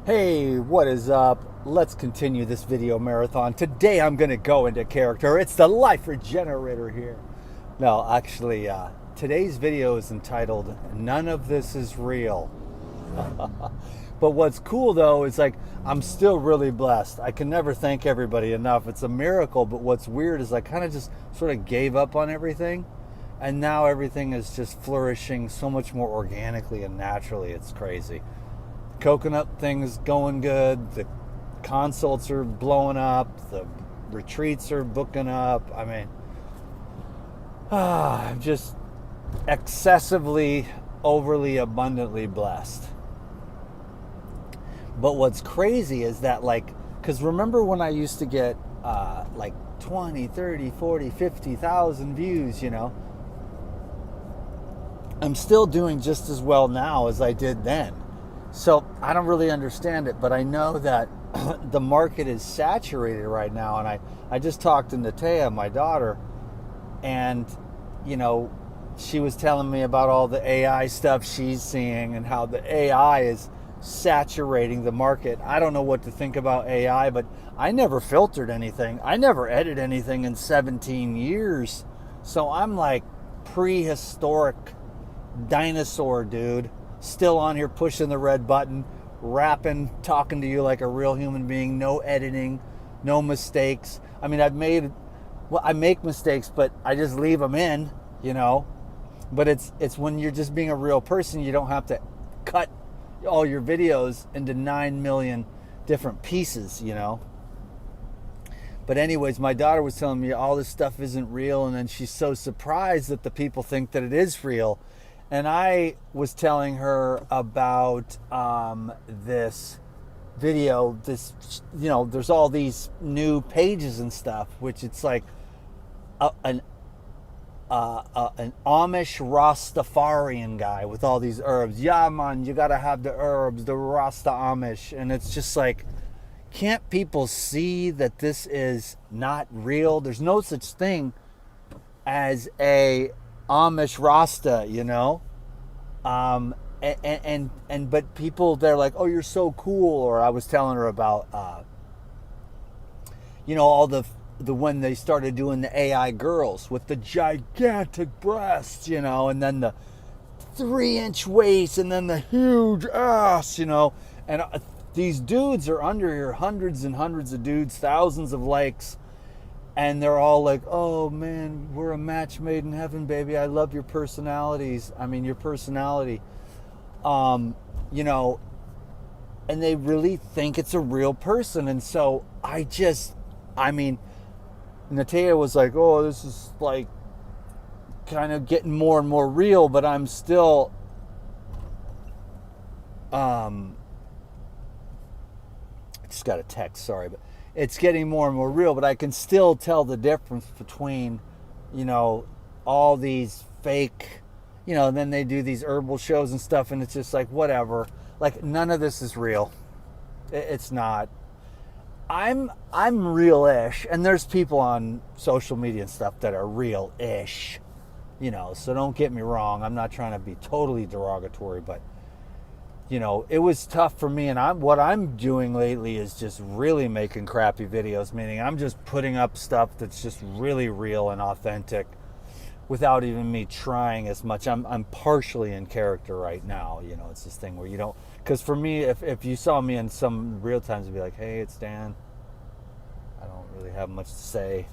Hey, what is up? Let's continue this video marathon. Today I'm going to go into character. It's the life regenerator here. No, actually, today's video is entitled None of This is Real. But what's cool though is like I'm still really blessed. I can never thank everybody enough. It's a miracle, but what's weird is I kind of just sort of gave up on everything. And now everything is just flourishing so much more organically and naturally. It's crazy. Coconut thing's going good. The consults are blowing up. The retreats are booking up. I mean, I'm just excessively, overly, abundantly blessed. But what's crazy is that, like, because remember when I used to get like 20, 30, 40, 50,000 views, I'm still doing just as well now as I did then. So I don't really understand it, but I know that the market is saturated right now. And I just talked to Natea, my daughter, and, she was telling me about all the AI stuff she's seeing and how the AI is saturating the market. I don't know what to think about AI, but I never filtered anything. I never edited anything in 17 years. So I'm like prehistoric dinosaur dude, still on here pushing the red button, rapping, talking to you like a real human being, no editing, no mistakes. I mean, I make mistakes, but I just leave them in. But it's when you're just being a real person, you don't have to cut all your videos into 9 million different pieces. But anyways, my daughter was telling me all this stuff isn't real, and then she's so surprised that the people think that it is real. And I was telling her about this video, there's all these new pages and stuff, which it's like an Amish Rastafarian guy with all these herbs. Yeah, man, you gotta have the herbs, the Rasta Amish. And it's just like, can't people see that this is not real? There's no such thing as a Amish Rasta. But people, they're like, oh, you're so cool. Or I was telling her about all the when they started doing the AI girls with the gigantic breasts, and then the 3-inch waist, and then the huge ass, and these dudes are under here, hundreds and hundreds of dudes, thousands of likes. And they're all like, oh man, we're a match made in heaven, baby. I love your personalities. I mean, your personality. And they really think it's a real person. And so Natea was like, oh, this is like kind of getting more and more real, but I'm still, I just got a text, sorry, but it's getting more and more real, but I can still tell the difference between, all these fake, and then they do these herbal shows and stuff, and it's just like, whatever. Like, none of this is real. It's not. I'm real-ish, and there's people on social media and stuff that are real-ish, so don't get me wrong. I'm not trying to be totally derogatory, but it was tough for me, and what I'm doing lately is just really making crappy videos, meaning I'm just putting up stuff that's just really real and authentic without even me trying as much. I'm partially in character right now. It's this thing where you don't, because for me, if you saw me in some real times, it'd be like, hey, it's Dan. I don't really have much to say,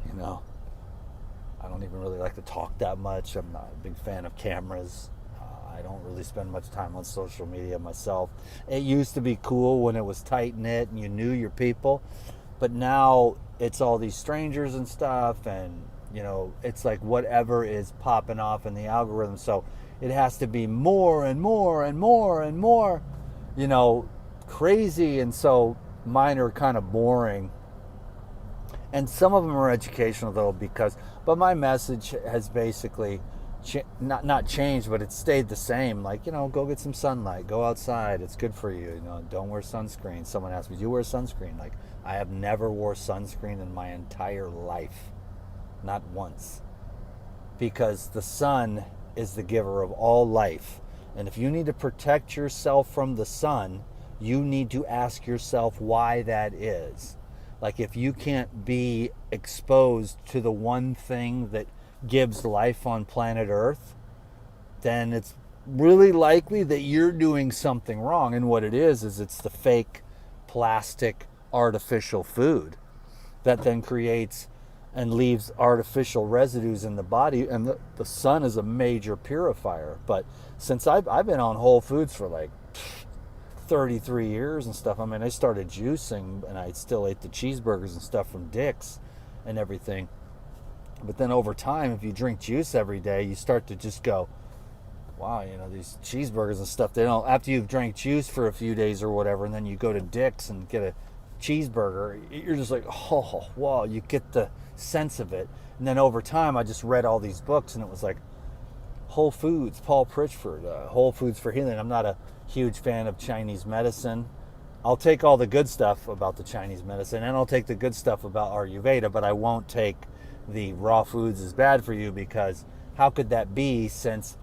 I don't even really like to talk that much. I'm not a big fan of cameras. I don't really spend much time on social media myself. It used to be cool when it was tight-knit and you knew your people, but now it's all these strangers and stuff, and it's like whatever is popping off in the algorithm, so it has to be more and more and more and more crazy. And so mine are kind of boring, and some of them are educational though, but my message has basically not changed, but it's stayed the same. Like, go get some sunlight, go outside, it's good for you. Don't wear sunscreen. Someone asked me, do you wear sunscreen? Like, I have never wore sunscreen in my entire life, not once, because the sun is the giver of all life. And if you need to protect yourself from the sun, you need to ask yourself why that is. Like, if you can't be exposed to the one thing that gives life on planet Earth, then it's really likely that you're doing something wrong. And what it is it's the fake plastic artificial food that then creates and leaves artificial residues in the body. And the sun is a major purifier. But since I've been on Whole Foods for like 33 years and stuff, I mean, I started juicing and I still ate the cheeseburgers and stuff from Dick's and everything. But then over time, if you drink juice every day, you start to just go, wow, you know, these cheeseburgers and stuff, they don't, after you've drank juice for a few days or whatever, and then you go to Dick's and get a cheeseburger, you're just like, oh, wow, you get the sense of it. And then over time, I just read all these books, and it was like Whole Foods, Paul Pritchford, Whole Foods for Healing. I'm not a huge fan of Chinese medicine. I'll take all the good stuff about the Chinese medicine, and I'll take the good stuff about Ayurveda, but I won't take the raw foods is bad for you, because how could that be, since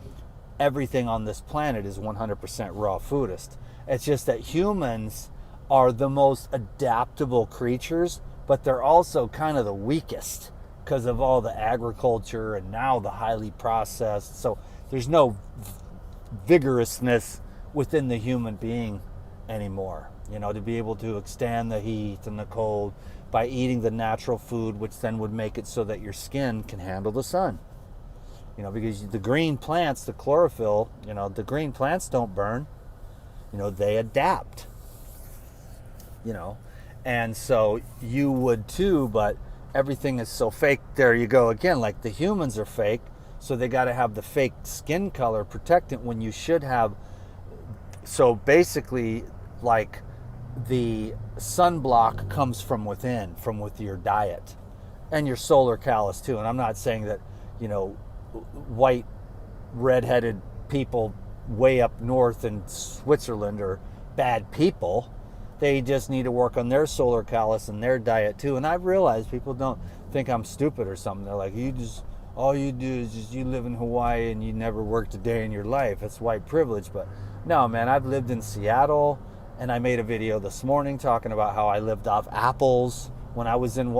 everything on this planet is 100% raw foodist? It's just that humans are the most adaptable creatures, but they're also kind of the weakest because of all the agriculture and now the highly processed. So there's no vigorousness within the human being anymore, you know, to be able to withstand the heat and the cold by eating the natural food, which then would make it so that your skin can handle the sun. You know, because the green plants, the chlorophyll, you know, the green plants don't burn, you know, they adapt, you know, and so you would too, but everything is so fake. There you go again, like the humans are fake, so they got to have the fake skin color protectant when you should have. So basically, like, the sunblock comes from within, from with your diet and your solar callus too. And I'm not saying that, you know, white redheaded people way up north in Switzerland are bad people. They just need to work on their solar callus and their diet too. And I've realized people don't think I'm stupid or something. They're like, all you do is just you live in Hawaii and you never worked a day in your life. That's white privilege. But no, man, I've lived in Seattle, and I made a video this morning talking about how I lived off apples when I was in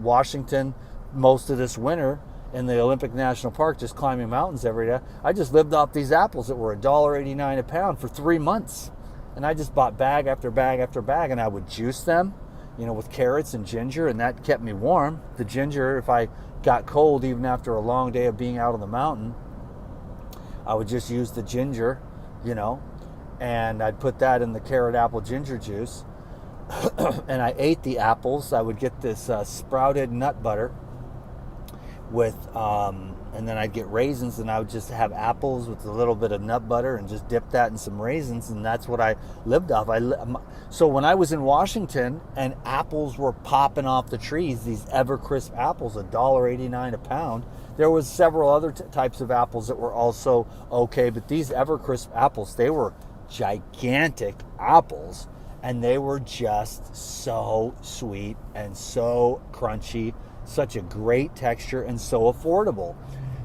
Washington most of this winter in the Olympic National Park, just climbing mountains every day. I just lived off these apples that were $1.89 a pound for 3 months. And I just bought bag after bag after bag, and I would juice them, you know, with carrots and ginger, and that kept me warm. The ginger, if I got cold, even after a long day of being out on the mountain, I would just use the ginger, you know, and I'd put that in the carrot apple ginger juice. And I ate the apples. I would get this sprouted nut butter with, and then I'd get raisins, and I would just have apples with a little bit of nut butter and just dip that in some raisins, and that's what I lived off. So when I was in Washington and apples were popping off the trees, these Evercrisp apples, $1.89 a pound, there was several other types of apples that were also okay, but these Evercrisp apples, they were gigantic apples, and they were just so sweet and so crunchy, such a great texture, and so affordable.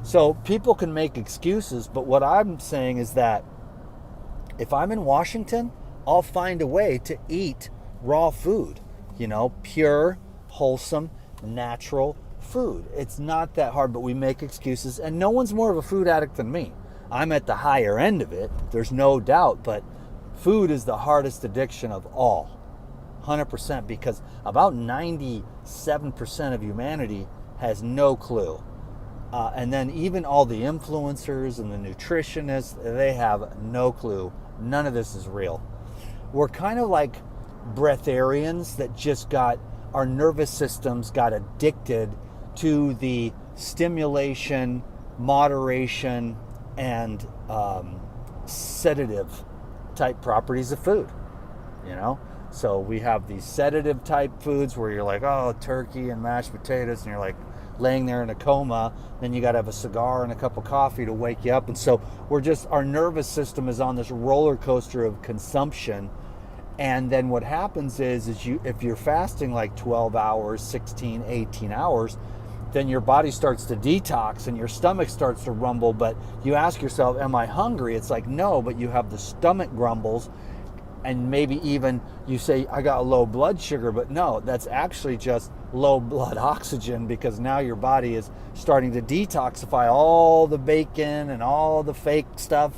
So people can make excuses, but what I'm saying is that if I'm in Washington, I'll find a way to eat raw food, you know, pure, wholesome, natural food. It's not that hard, but we make excuses, and no one's more of a food addict than me. I'm at the higher end of it, there's no doubt, but food is the hardest addiction of all, 100%, because about 97% of humanity has no clue. And then even all the influencers and the nutritionists, they have no clue. None of this is real. We're kind of like breatharians that just got, our nervous systems got addicted to the stimulation, moderation, and sedative type properties of food, you know? So we have these sedative type foods where you're like, oh, turkey and mashed potatoes, and you're like laying there in a coma. Then you got to have a cigar and a cup of coffee to wake you up. And so our nervous system is on this roller coaster of consumption. And then what happens is if you're fasting like 12 hours, 16, 18 hours, then your body starts to detox and your stomach starts to rumble. But you ask yourself, am I hungry? It's like, no, but you have the stomach grumbles. and maybe even you say, I got low blood sugar, but no, that's actually just low blood oxygen, because now your body is starting to detoxify all the bacon and all the fake stuff,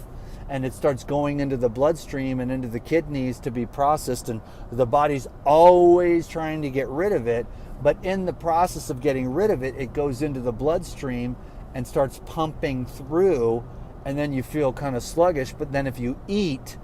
and it starts going into the bloodstream and into the kidneys to be processed, and the body's always trying to get rid of it, but in the process of getting rid of it, it goes into the bloodstream and starts pumping through, and then you feel kind of sluggish. But then if you eat,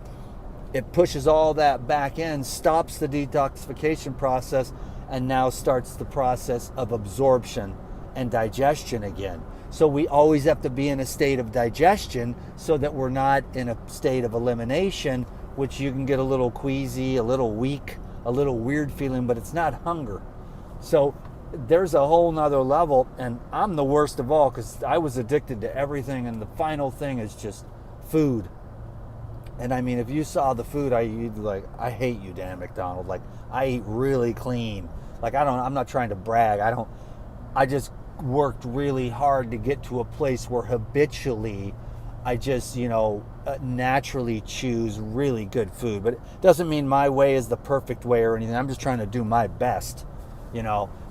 it pushes all that back in, stops the detoxification process, and now starts the process of absorption and digestion again. So we always have to be in a state of digestion so that we're not in a state of elimination, which you can get a little queasy, a little weak, a little weird feeling, but it's not hunger. So there's a whole nother level, and I'm the worst of all because I was addicted to everything, and the final thing is just food. And I mean, if you saw the food I eat, like, I hate you, Dan McDonald. Like, I eat really clean. Like, I'm not trying to brag. I just worked really hard to get to a place where habitually I just, naturally choose really good food. But it doesn't mean my way is the perfect way or anything. I'm just trying to do my best,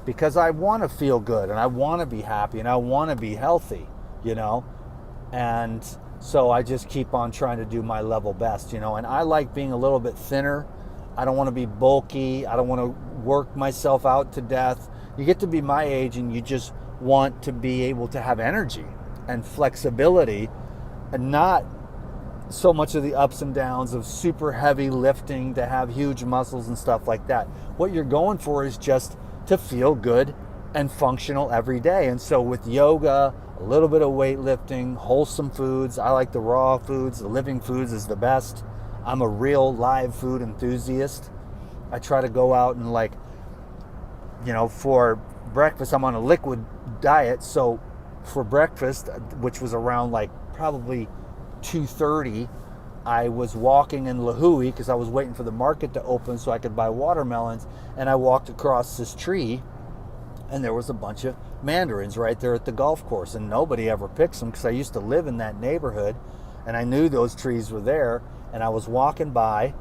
because I want to feel good, and I want to be happy, and I want to be healthy, and so I just keep on trying to do my level best, and I like being a little bit thinner. I don't want to be bulky. I don't want to work myself out to death. You get to be my age and you just want to be able to have energy and flexibility, and not so much of the ups and downs of super heavy lifting to have huge muscles and stuff like that. What you're going for is just to feel good and functional every day. And so with yoga, a little bit of weightlifting, wholesome foods. I like the raw foods. The living foods is the best. I'm a real live food enthusiast. I try to go out and for breakfast, I'm on a liquid diet. So for breakfast, which was around probably 2:30, I was walking in Lahui because I was waiting for the market to open so I could buy watermelons. And I walked across this tree, and there was a bunch of mandarins right there at the golf course, and nobody ever picks them because I used to live in that neighborhood, and I knew those trees were there, and I was walking by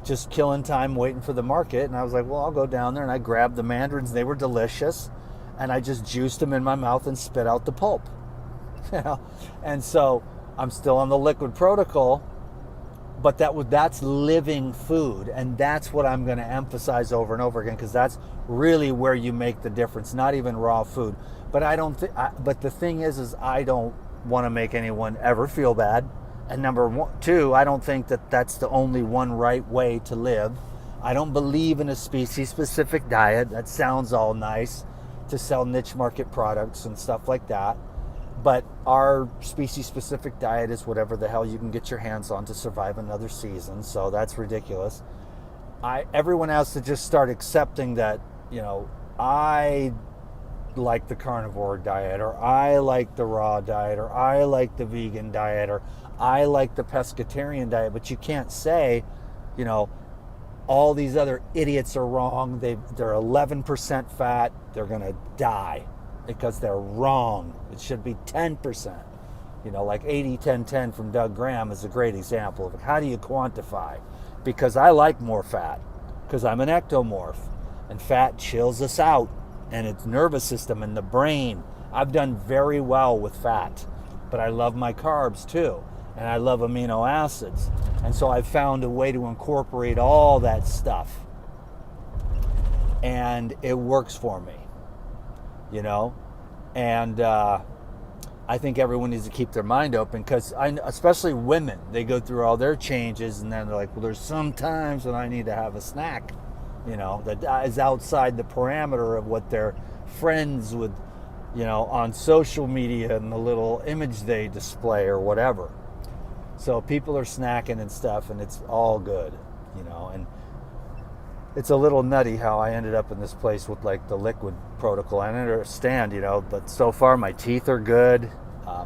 just killing time waiting for the market, and I was like, well, I'll go down there, and I grabbed the mandarins. They were delicious, and I just juiced them in my mouth and spit out the pulp. And so I'm still on the liquid protocol, but that's living food, and that's what I'm going to emphasize over and over again, because that's really where you make the difference. Not even raw food, but but the thing is I don't want to make anyone ever feel bad. And number two, I don't think that that's the only one right way to live. I don't believe in a species-specific diet. That sounds all nice to sell niche market products and stuff like that. But our species-specific diet is whatever the hell you can get your hands on to survive another season. So that's ridiculous. Everyone has to just start accepting that, I like the carnivore diet, or I like the raw diet, or I like the vegan diet, or I like the pescatarian diet. But you can't say, all these other idiots are wrong. They're 11% fat. They're going to die because they're wrong. It should be 10%. 80-10-10 from Doug Graham is a great example of how do you quantify? Because I like more fat, because I'm an ectomorph, and fat chills us out, and its nervous system and the brain. I've done very well with fat, but I love my carbs too, and I love amino acids. And so I've found a way to incorporate all that stuff, and it works for me, and I think everyone needs to keep their mind open, because especially women, they go through all their changes, and then they're like, well, there's some times when I need to have a snack, that is outside the parameter of what their friends would, on social media and the little image they display or whatever. So people are snacking and stuff, and it's all good, and it's a little nutty how I ended up in this place with the liquid protocol. I understand, but so far my teeth are good.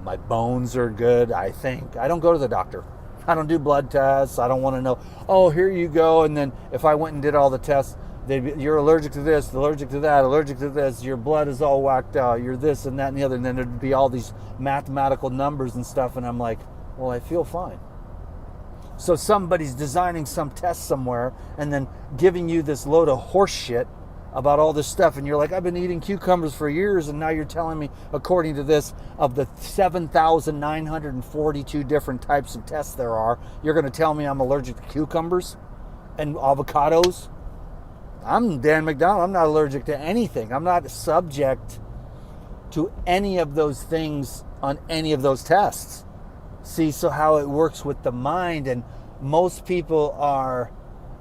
My bones are good, I think. I don't go to the doctor. I don't do blood tests. I don't want to know, oh, here you go. And then if I went and did all the tests, you're allergic to this, allergic to that, allergic to this, your blood is all whacked out, you're this and that and the other. And then there'd be all these mathematical numbers and stuff. And I'm like, well, I feel fine. So somebody's designing some test somewhere and then giving you this load of horse shit about all this stuff, and you're like, I've been eating cucumbers for years, and now you're telling me, according to this, of the 7,942 different types of tests there are, you're going to tell me I'm allergic to cucumbers and avocados? I'm Dan McDonald. I'm not allergic to anything. I'm not subject to any of those things on any of those tests. See, so how it works with the mind, and most people are,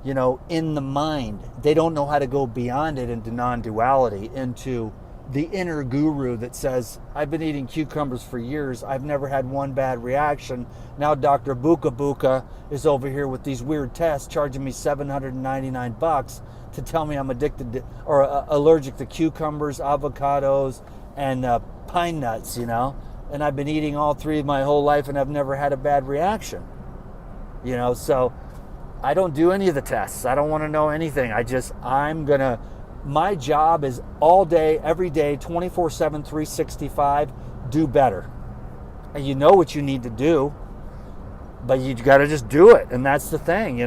in the mind. They don't know how to go beyond it into non-duality, into the inner guru that says, I've been eating cucumbers for years. I've never had one bad reaction. Now Dr. Buka Buka is over here with these weird tests charging me $799 to tell me I'm addicted to, or allergic to cucumbers, avocados, and pine nuts, and I've been eating all three my whole life and I've never had a bad reaction. So I don't do any of the tests. I don't want to know anything. My job is all day, every day, 24/7, 365, do better. And you know what you need to do, but you got to just do it. And that's the thing,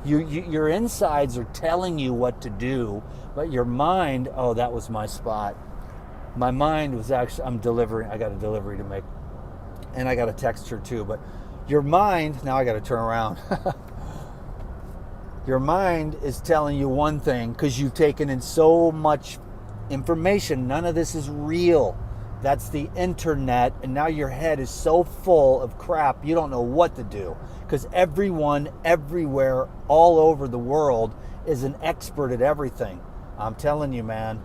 your insides are telling you what to do, but your mind, oh, that was my spot. My mind was actually, I got a delivery to make, and I got a text her too, but your mind, now I got to turn around. Your mind is telling you one thing because you've taken in so much information. None of this is real. That's the internet, and now your head is so full of crap you don't know what to do, because everyone, everywhere, all over the world is an expert at everything. I'm telling you, man,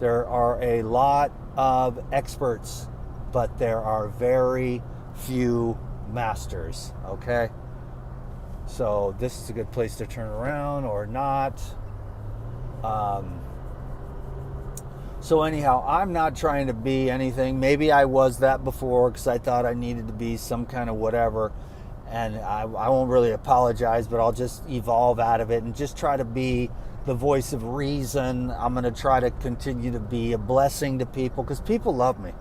there are a lot of experts, but there are very few masters, okay? So this is a good place to turn around or not. So anyhow, I'm not trying to be anything. Maybe I was that before because I thought I needed to be some kind of whatever. And I won't really apologize, but I'll just evolve out of it and just try to be the voice of reason. I'm going to try to continue to be a blessing to people because people love me.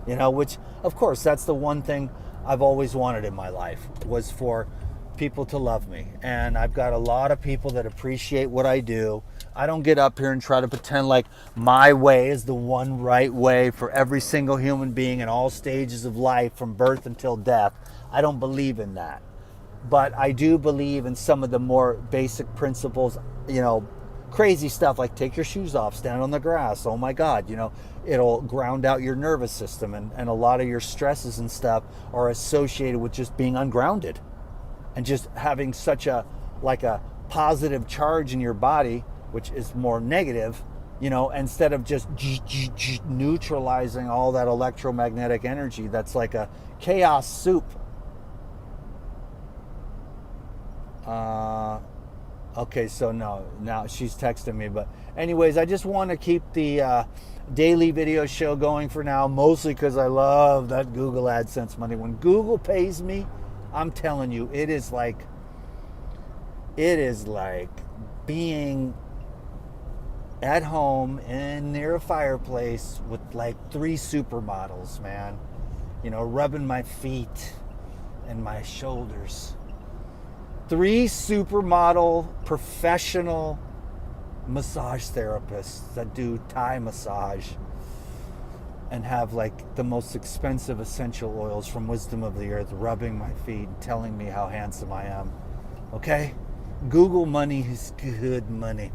Which, of course, that's the one thing I've always wanted in my life, was for people to love me. And I've got a lot of people that appreciate what I do. I don't get up here and try to pretend like my way is the one right way for every single human being in all stages of life from birth until death. I don't believe in that. But I do believe in some of the more basic principles, crazy stuff like take your shoes off, stand on the grass. Oh my God, it'll ground out your nervous system, and a lot of your stresses and stuff are associated with just being ungrounded and just having such a positive charge in your body, which is more negative, instead of just neutralizing all that electromagnetic energy that's like a chaos soup. Okay, so no, now she's texting me, but anyways, I just want to keep the daily video show going for now, mostly because I love that Google AdSense money. When Google pays me, I'm telling you, it is like being at home and near a fireplace with like 3 supermodels, man, rubbing my feet and my shoulders. 3 supermodel professional massage therapists that do Thai massage and have like the most expensive essential oils from Wisdom of the Earth rubbing my feet and telling me how handsome I am. Okay? Google money is good money.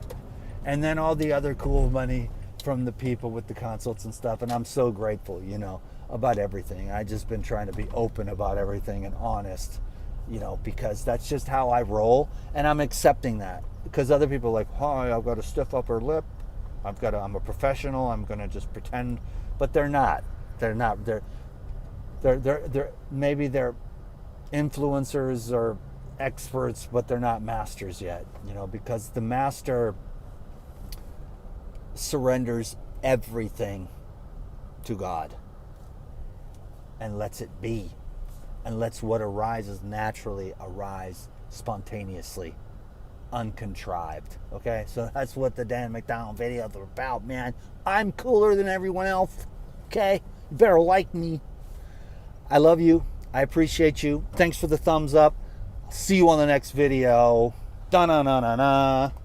And then all the other cool money from the people with the consults and stuff. And I'm so grateful, about everything. I've just been trying to be open about everything and honest, because that's just how I roll. And I'm accepting that. Because other people are like, hi, I've got a stiff upper lip. I'm a professional. I'm going to just pretend. But they're not. They're not. They're maybe they're influencers or experts, but they're not masters yet, because the master surrenders everything to God and lets it be, and lets what arises naturally arise spontaneously, uncontrived. Okay, so that's what the Dan McDonald videos are about, man. I'm cooler than everyone else. Okay, you better like me. I love you. I appreciate you. Thanks for the thumbs up. See you on the next video. Da na na na na.